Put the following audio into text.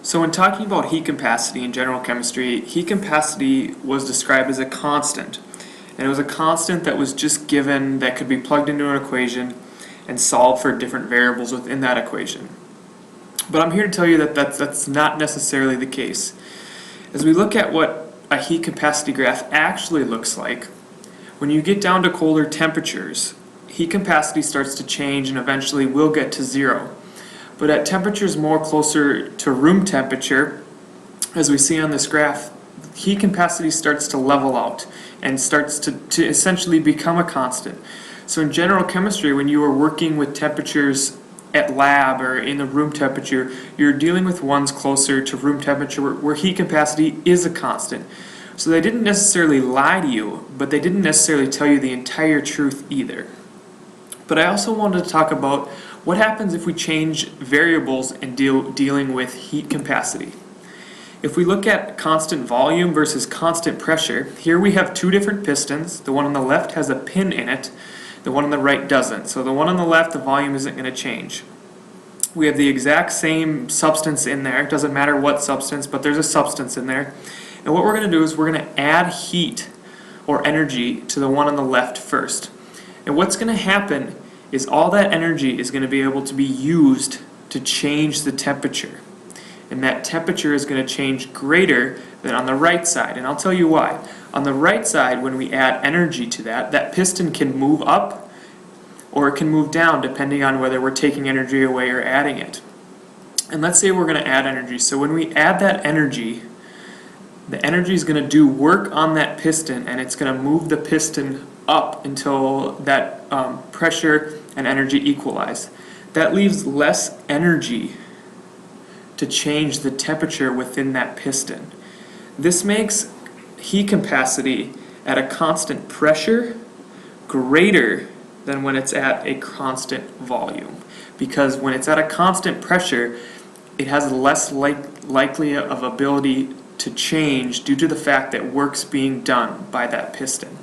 So when talking about heat capacity in general chemistry, heat capacity was described as a constant. And it was a constant that was just given that could be plugged into an equation and solved for different variables within that equation. But I'm here to tell you that that's not necessarily the case. As we look at what a heat capacity graph actually looks like, when you get down to colder temperatures, heat capacity starts to change and eventually will get to zero. But at temperatures more closer to room temperature, as we see on this graph, heat capacity starts to level out and starts to essentially become a constant. So in general chemistry, when you are working with temperatures at lab or in the room temperature, you're dealing with ones closer to room temperature where heat capacity is a constant. So they didn't necessarily lie to you, but they didn't necessarily tell you the entire truth either. But I also wanted to talk about what happens if we change variables in dealing with heat capacity. If we look at constant volume versus constant pressure, here we have two different pistons. The one on the left has a pin in it, the one on the right doesn't. So the one on the left, the volume isn't going to change. We have the exact same substance in there. It doesn't matter what substance, but there's a substance in there. And what we're going to do is we're going to add heat or energy to the one on the left first. And what's going to happen is all that energy is going to be able to be used to change the temperature. And that temperature is going to change greater than on the right side. And I'll tell you why. On the right side, when we add energy to that piston can move up or it can move down depending on whether we're taking energy away or adding it. And let's say we're going to add energy. So when we add that energy, the energy is going to do work on that piston and it's going to move the piston up until that pressure and energy equalize. That leaves less energy to change the temperature within that piston. This makes heat capacity at a constant pressure greater than when it's at a constant volume. Because when it's at a constant pressure, it has less likely of ability to change due to the fact that work's being done by that piston.